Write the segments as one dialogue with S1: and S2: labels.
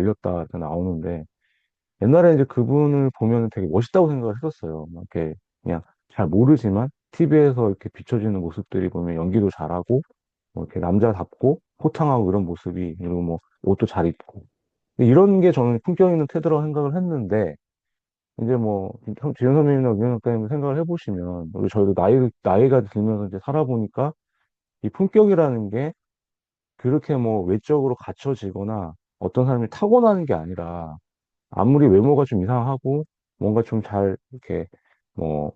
S1: 열렸다 이렇게 나오는데, 옛날에 이제 그분을 보면 되게 멋있다고 생각을 했었어요. 막 이렇게 그냥 잘 모르지만 TV에서 이렇게 비춰지는 모습들이 보면 연기도 잘하고, 뭐 이렇게 남자답고 호탕하고 이런 모습이, 그리고 뭐 옷도 잘 입고, 이런 게 저는 품격 있는 태도라고 생각을 했는데, 이제 뭐 지현 선배님이나 윤영 작가님 생각을 해보시면, 우리 저희도 나이가 들면서 이제 살아보니까 이 품격이라는 게 그렇게 뭐 외적으로 갖춰지거나 어떤 사람이 타고나는 게 아니라, 아무리 외모가 좀 이상하고 뭔가 좀 잘 이렇게 뭐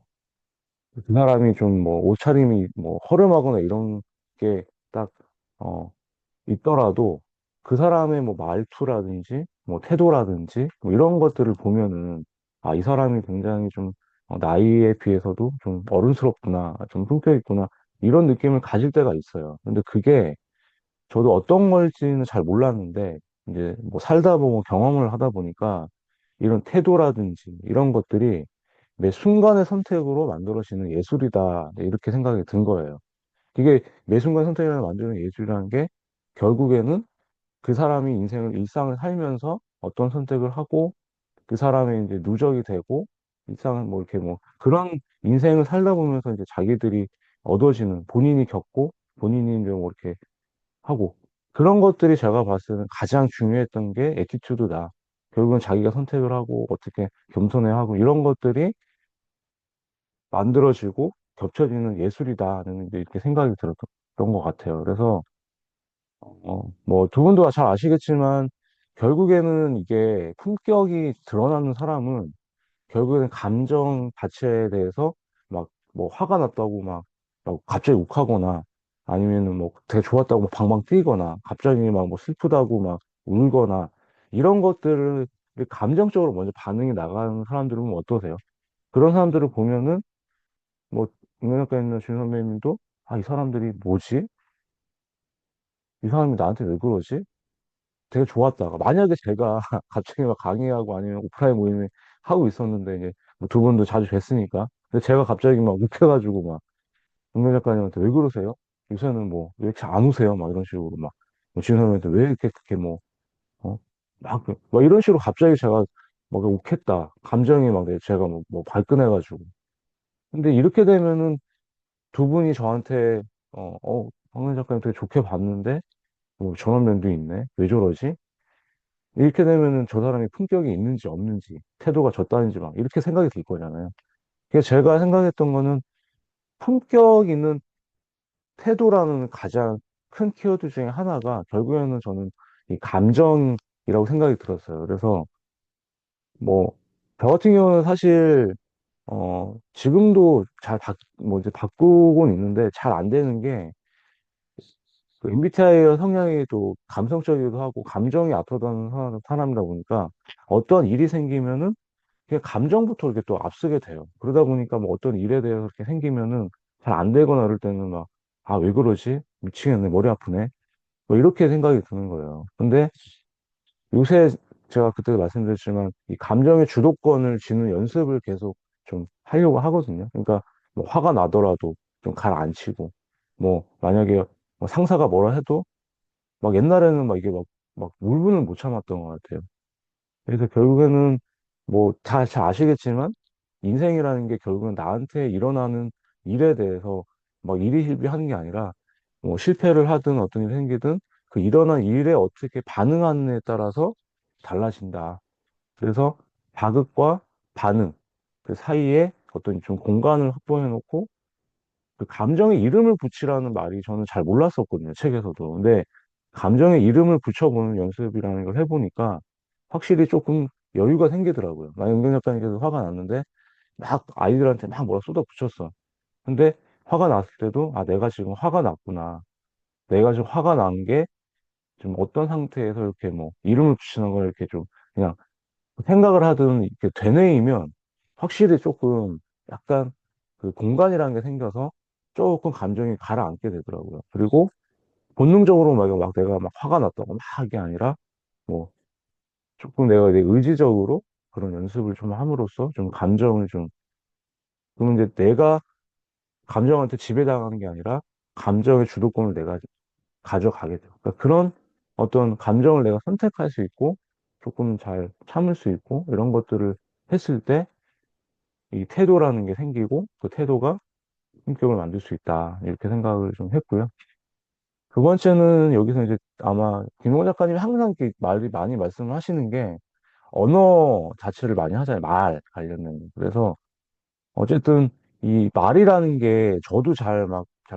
S1: 그 사람이 좀 뭐 옷차림이 뭐 허름하거나 이런 게 딱 있더라도, 그 사람의 뭐 말투라든지 뭐 태도라든지 뭐 이런 것들을 보면은, 아, 이 사람이 굉장히 좀 나이에 비해서도 좀 어른스럽구나, 좀 품격 있구나, 이런 느낌을 가질 때가 있어요. 근데 그게 저도 어떤 걸지는 잘 몰랐는데, 이제 뭐 살다 보고 경험을 하다 보니까 이런 태도라든지 이런 것들이 매 순간의 선택으로 만들어지는 예술이다, 이렇게 생각이 든 거예요. 이게 매 순간 선택을 만드는 예술이라는 게, 결국에는 그 사람이 일상을 살면서 어떤 선택을 하고, 그 사람의 이제 누적이 되고, 일상을 뭐 이렇게 뭐 그런 인생을 살다 보면서 이제 자기들이 얻어지는, 본인이 겪고 본인이 이제 뭐 이렇게 하고, 그런 것들이 제가 봤을 때는 가장 중요했던 게 애티튜드다. 결국은 자기가 선택을 하고 어떻게 겸손해하고 이런 것들이 만들어지고 겹쳐지는 예술이다는 이제 이렇게 생각이 들었던 것 같아요. 그래서 뭐 두 분도 잘 아시겠지만, 결국에는 이게 품격이 드러나는 사람은 결국에는 감정 자체에 대해서 막 뭐 화가 났다고 막 갑자기 욱하거나, 아니면은 뭐 되게 좋았다고 막 방방 뛰거나, 갑자기 막 뭐 슬프다고 막 울거나, 이런 것들을 감정적으로 먼저 반응이 나가는 사람들은 어떠세요? 그런 사람들을 보면은 뭐 김연아과 있는 준 선배님도, 아, 이 사람들이 뭐지? 이 사람이 나한테 왜 그러지? 되게 좋았다가, 만약에 제가 갑자기 막 강의하고 아니면 오프라인 모임을 하고 있었는데, 이제 뭐두 분도 자주 뵀으니까, 근데 제가 갑자기 막 욱해가지고 막 동료 작가님한테 왜 그러세요? 요새는 뭐 왜 이렇게 안 우세요? 막 이런 식으로 막, 뭐 지금 선배한테 왜 이렇게 그렇게 뭐 막 이런 식으로 갑자기 제가 막 욱했다, 감정이 막 제가 뭐 발끈해가지고. 근데 이렇게 되면은 두 분이 저한테 황현 작가님 되게 좋게 봤는데 뭐 저런 면도 있네, 왜 저러지? 이렇게 되면은 저 사람이 품격이 있는지 없는지, 태도가 졌다는지 막 이렇게 생각이 들 거잖아요. 그래서 제가 생각했던 거는, 품격 있는 태도라는 가장 큰 키워드 중에 하나가 결국에는 저는 이 감정이라고 생각이 들었어요. 그래서 뭐 저 같은 경우는 사실 지금도 뭐 이제 바꾸곤 있는데 잘 안 되는 게, 그 MBTI의 성향이 또 감성적이기도 하고 감정이 앞서가는 사람이다 보니까, 어떤 일이 생기면은 그냥 감정부터 이렇게 또 앞서게 돼요. 그러다 보니까 뭐 어떤 일에 대해서 이렇게 생기면은 잘 안 되거나 이럴 때는 막, 아, 왜 그러지? 미치겠네. 머리 아프네. 뭐 이렇게 생각이 드는 거예요. 근데 요새 제가 그때도 말씀드렸지만, 이 감정의 주도권을 쥐는 연습을 계속 좀 하려고 하거든요. 그러니까 뭐 화가 나더라도 좀 가라앉히고, 뭐 만약에 뭐 상사가 뭐라 해도, 막 옛날에는 막 이게 막 울분을 못 참았던 것 같아요. 그래서 결국에는 뭐 잘 아시겠지만, 인생이라는 게 결국은 나한테 일어나는 일에 대해서 막 일희일비하는 게 아니라, 뭐 실패를 하든 어떤 일이 생기든 그 일어난 일에 어떻게 반응하느냐에 따라서 달라진다. 그래서 자극과 반응 그 사이에 어떤 좀 공간을 확보해 놓고, 그 감정에 이름을 붙이라는 말이 저는 잘 몰랐었거든요, 책에서도. 근데 감정에 이름을 붙여보는 연습이라는 걸 해보니까 확실히 조금 여유가 생기더라고요. 나 연경 작가님께서 화가 났는데 막 아이들한테 막 뭐라 쏟아붙였어. 근데 화가 났을 때도, 아, 내가 지금 화가 났구나. 내가 지금 화가 난 게 좀 어떤 상태에서 이렇게 뭐 이름을 붙이는 걸 이렇게 좀 그냥 생각을 하든 이렇게 되뇌이면, 확실히 조금 약간 그 공간이라는 게 생겨서 조금 감정이 가라앉게 되더라고요. 그리고 본능적으로 막 내가 막 화가 났다고 막 하게 아니라, 뭐 조금 내가 내 의지적으로 그런 연습을 좀 함으로써 좀 감정을 좀, 그러면 이제 내가 감정한테 지배당하는 게 아니라 감정의 주도권을 내가 가져가게 돼요. 그러니까 그런 어떤 감정을 내가 선택할 수 있고 조금 잘 참을 수 있고 이런 것들을 했을 때 이 태도라는 게 생기고 그 태도가 품격을 만들 수 있다. 이렇게 생각을 좀 했고요. 두 번째는 여기서 이제 아마 김용호 작가님이 항상 이렇게 말이 많이 말씀을 하시는 게 언어 자체를 많이 하잖아요. 말 관련된. 그래서 어쨌든 이 말이라는 게 저도 잘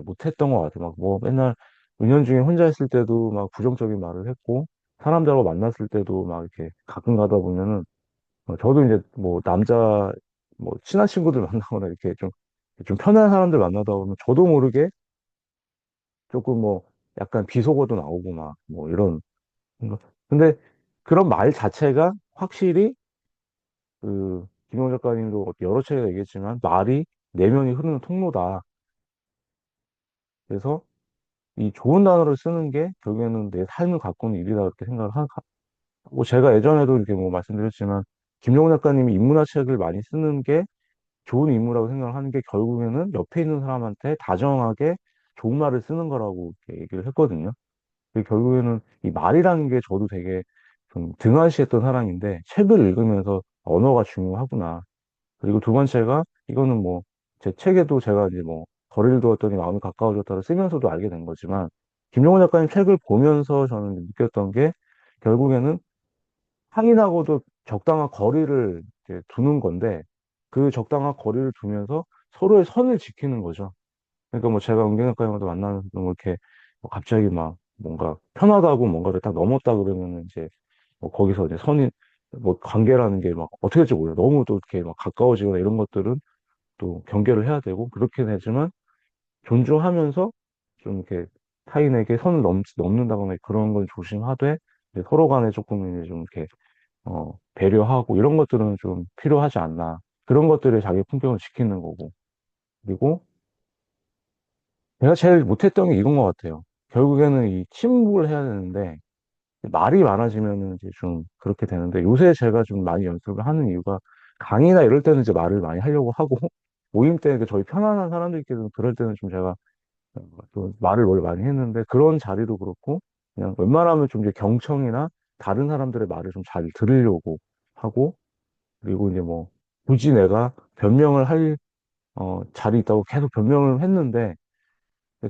S1: 못했던 것 같아요. 막 뭐 맨날 은연중에 혼자 있을 때도 막 부정적인 말을 했고 사람들하고 만났을 때도 막 이렇게 가끔 가다 보면은 저도 이제 뭐 남자 뭐 친한 친구들 만나거나 이렇게 좀 편한 사람들 만나다 보면 저도 모르게 조금 뭐 약간 비속어도 나오고 막 뭐 이런 거. 근데 그런 말 자체가 확실히 김용 작가님도 여러 차례 얘기했지만 말이 내면이 흐르는 통로다. 그래서 이 좋은 단어를 쓰는 게 결국에는 내 삶을 가꾸는 일이다 이렇게 생각을 하고 제가 예전에도 이렇게 뭐 말씀드렸지만 김용 작가님이 인문학책을 많이 쓰는 게 좋은 인물이라고 생각을 하는 게 결국에는 옆에 있는 사람한테 다정하게 좋은 말을 쓰는 거라고 이렇게 얘기를 했거든요. 그게 결국에는 이 말이라는 게 저도 되게 좀 등한시했던 사람인데 책을 읽으면서 언어가 중요하구나. 그리고 두 번째가 이거는 뭐 제 책에도 제가 이제 뭐 거리를 두었더니 마음이 가까워졌다를 쓰면서도 알게 된 거지만 김용호 작가님 책을 보면서 저는 느꼈던 게 결국에는 타인하고도 적당한 거리를 이제 두는 건데 그 적당한 거리를 두면서 서로의 선을 지키는 거죠. 그러니까 뭐 제가 은경학과님하고 만나면서 뭐 이렇게 뭐 갑자기 막 뭔가 편하다고 뭔가를 딱 넘었다 그러면은 이제 뭐 거기서 이제 선이 뭐 관계라는 게 막 어떻게 될지 몰라요. 너무 또 이렇게 막 가까워지거나 이런 것들은 또 경계를 해야 되고 그렇게 되지만 존중하면서 좀 이렇게 타인에게 선을 넘는다거나 그런 걸 조심하되 이제 서로 간에 조금 이제 좀 이렇게 배려하고 이런 것들은 좀 필요하지 않나. 그런 것들이 자기 품격을 지키는 거고. 그리고 제가 제일 못했던 게 이건 것 같아요. 결국에는 이 침묵을 해야 되는데 말이 많아지면은 이제 좀 그렇게 되는데 요새 제가 좀 많이 연습을 하는 이유가 강의나 이럴 때는 이제 말을 많이 하려고 하고 모임 때 저희 편안한 사람들끼리 그럴 때는 좀 제가 또 말을 원래 많이 했는데 그런 자리도 그렇고 그냥 웬만하면 좀 이제 경청이나 다른 사람들의 말을 좀 잘 들으려고 하고 그리고 이제 뭐 굳이 내가 변명을 할 자리 있다고 계속 변명을 했는데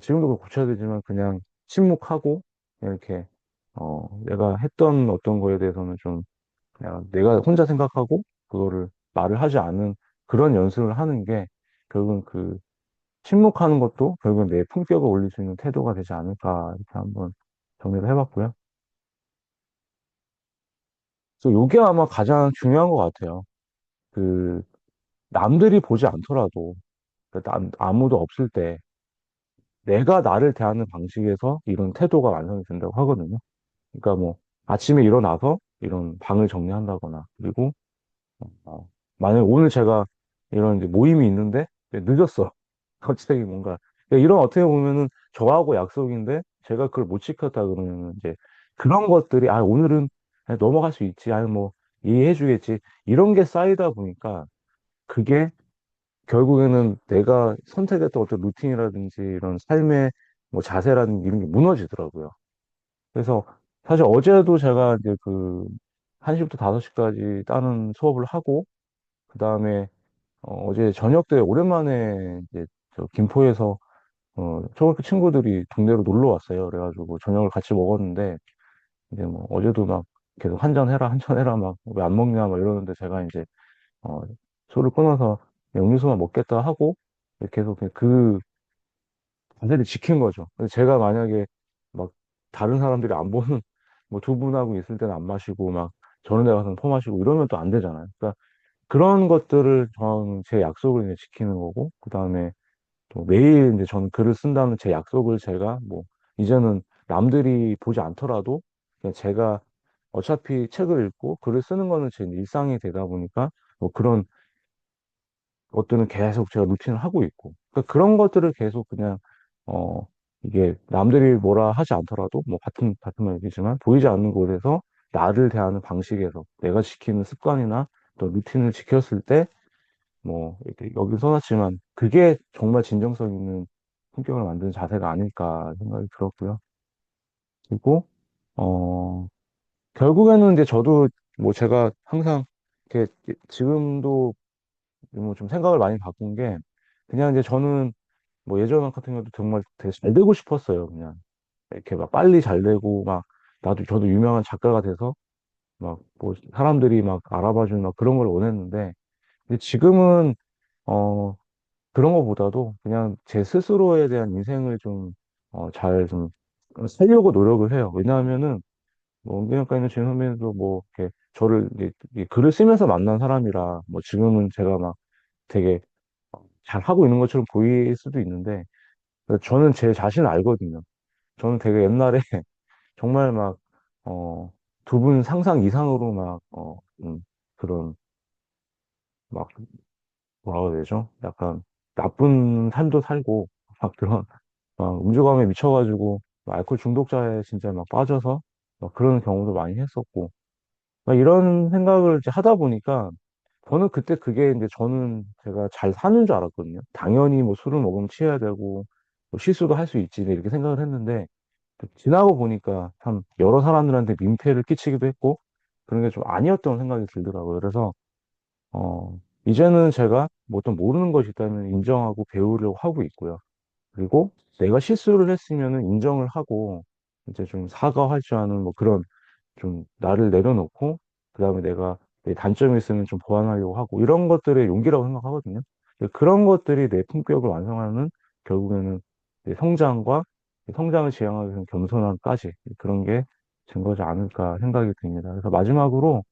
S1: 지금도 그걸 고쳐야 되지만 그냥 침묵하고 그냥 이렇게 내가 했던 어떤 거에 대해서는 좀 그냥 내가 혼자 생각하고 그거를 말을 하지 않은 그런 연습을 하는 게 결국은 그 침묵하는 것도 결국은 내 품격을 올릴 수 있는 태도가 되지 않을까 이렇게 한번 정리를 해봤고요. 그래서 이게 아마 가장 중요한 것 같아요. 그 남들이 보지 않더라도 아무도 없을 때 내가 나를 대하는 방식에서 이런 태도가 완성이 된다고 하거든요. 그러니까 뭐 아침에 일어나서 이런 방을 정리한다거나 그리고 만약에 오늘 제가 이런 이제 모임이 있는데 늦었어. 갑자기 뭔가 이런 어떻게 보면은 저하고 약속인데 제가 그걸 못 지켰다 그러면은 이제 그런 것들이 오늘은 그냥 넘어갈 수 있지. 뭐 이해해 주겠지. 이런 게 쌓이다 보니까 그게 결국에는 내가 선택했던 어떤 루틴이라든지 이런 삶의 뭐 자세라든지 이런 게 무너지더라고요. 그래서 사실 어제도 제가 이제 그 1시부터 5시까지 다른 수업을 하고 그다음에 어제 저녁 때 오랜만에 이제 저 김포에서 초등학교 친구들이 동네로 놀러 왔어요. 그래가지고 저녁을 같이 먹었는데 이제 뭐 어제도 막 계속 한 잔 해라 한 잔 해라 막 왜 안 먹냐 막 이러는데 제가 이제 어, 술을 끊어서 그냥 음료수만 먹겠다 하고 계속 그냥 그 자세를 지킨 거죠. 그래서 제가 만약에 막 다른 사람들이 안 보는 뭐 두 분하고 있을 때는 안 마시고 막 저런 데 가서는 퍼마시고 이러면 또 안 되잖아요. 그러니까 그런 것들을 저는 제 약속을 이제 지키는 거고 그다음에 또 매일 이제 저는 글을 쓴다는 제 약속을 제가 뭐 이제는 남들이 보지 않더라도 그냥 제가 어차피 책을 읽고 글을 쓰는 거는 제 일상이 되다 보니까 뭐 그런 것들은 계속 제가 루틴을 하고 있고 그러니까 그런 것들을 계속 그냥 어 이게 남들이 뭐라 하지 않더라도 뭐 같은 말이지만 보이지 않는 곳에서 나를 대하는 방식에서 내가 지키는 습관이나 또 루틴을 지켰을 때 뭐 이렇게 여기 써놨지만 그게 정말 진정성 있는 품격을 만드는 자세가 아닐까 생각이 들었고요. 그리고 어 결국에는 이제 저도 뭐 제가 항상 이렇게 지금도 뭐 좀 생각을 많이 바꾼 게 그냥 이제 저는 뭐 예전 같은 경우도 정말 되게 잘 되고 싶었어요. 그냥 이렇게 막 빨리 잘 되고 막 나도 저도 유명한 작가가 돼서 막 뭐 사람들이 막 알아봐주는 막 그런 걸 원했는데 근데 지금은 어 그런 것보다도 그냥 제 스스로에 대한 인생을 좀 잘 좀 살려고 노력을 해요. 왜냐하면은 뭐 은근학과 있는 진 선배님도 뭐 이렇게 저를 이제 글을 쓰면서 만난 사람이라 뭐 지금은 제가 막 되게 잘 하고 있는 것처럼 보일 수도 있는데 저는 제 자신을 알거든요. 저는 되게 옛날에 정말 막 두 분 상상 이상으로 그런 막 뭐라고 해야 되죠? 약간 나쁜 삶도 살고 막 그런 막 음주감에 미쳐가지고 막 알코올 중독자에 진짜 막 빠져서 막 그런 경우도 많이 했었고 막 이런 생각을 이제 하다 보니까 저는 그때 그게 이제 저는 제가 잘 사는 줄 알았거든요. 당연히 뭐 술을 먹으면 취해야 되고 뭐 실수도 할 수 있지 네, 이렇게 생각을 했는데 지나고 보니까 참 여러 사람들한테 민폐를 끼치기도 했고 그런 게 좀 아니었던 생각이 들더라고요. 그래서 이제는 제가 뭐 어떤 모르는 것이 있다면 인정하고 배우려고 하고 있고요. 그리고 내가 실수를 했으면은 인정을 하고 이제 좀 사과할 줄 아는 뭐 그런 좀 나를 내려놓고 그다음에 내가 내 단점이 있으면 좀 보완하려고 하고 이런 것들의 용기라고 생각하거든요. 그런 것들이 내 품격을 완성하는 결국에는 내 성장과 성장을 지향하기 위한 겸손함까지 그런 게 증거지 않을까 생각이 듭니다. 그래서 마지막으로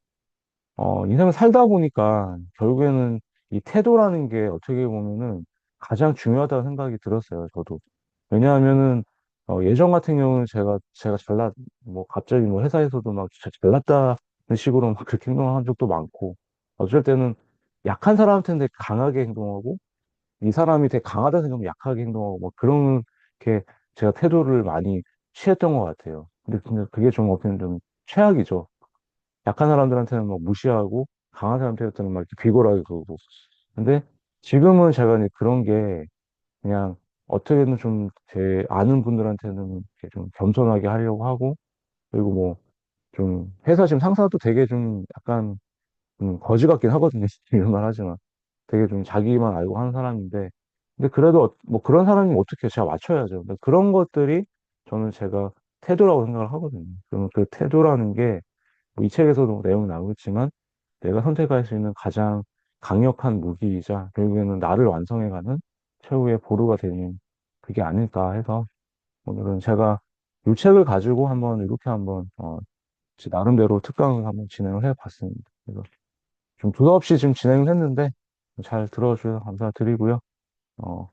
S1: 인생을 살다 보니까 결국에는 이 태도라는 게 어떻게 보면은 가장 중요하다고 생각이 들었어요, 저도. 왜냐하면은, 예전 같은 경우는 제가 뭐 갑자기 뭐 회사에서도 막 진짜 잘났다는 식으로 막 그렇게 행동한 적도 많고, 어쩔 때는 약한 사람한테는 되게 강하게 행동하고, 이 사람이 되게 강하다 생각하면 약하게 행동하고, 뭐 그런 게 제가 태도를 많이 취했던 것 같아요. 근데 그게 좀 어떻게 보면 좀 최악이죠. 약한 사람들한테는 막 무시하고 강한 사람들한테는 막 이렇게 비굴하게 그러고. 근데 지금은 제가 이제 그런 게 그냥 어떻게든 좀 제 아는 분들한테는 이렇게 좀 겸손하게 하려고 하고 그리고 뭐 좀 회사 지금 상사도 되게 좀 약간 거지 같긴 하거든요. 이런 말 하지만 되게 좀 자기만 알고 하는 사람인데 근데 그래도 뭐 그런 사람이면 어떻게 제가 맞춰야죠. 근데 그런 것들이 저는 제가 태도라고 생각을 하거든요. 그러면 그 태도라는 게 뭐이 책에서도 내용이 나오겠지만 내가 선택할 수 있는 가장 강력한 무기이자 결국에는 나를 완성해가는 최후의 보루가 되는 그게 아닐까 해서 오늘은 제가 이 책을 가지고 한번 이렇게 한번 제 나름대로 특강을 한번 진행을 해봤습니다. 그래서 좀 두서없이 지금 진행을 했는데 잘 들어주셔서 감사드리고요.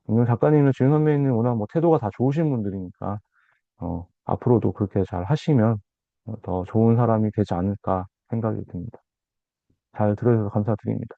S1: 오늘 작가님은 지금 선배님 워낙 뭐 태도가 다 좋으신 분들이니까 앞으로도 그렇게 잘 하시면 더 좋은 사람이 되지 않을까 생각이 듭니다. 잘 들어주셔서 감사드립니다.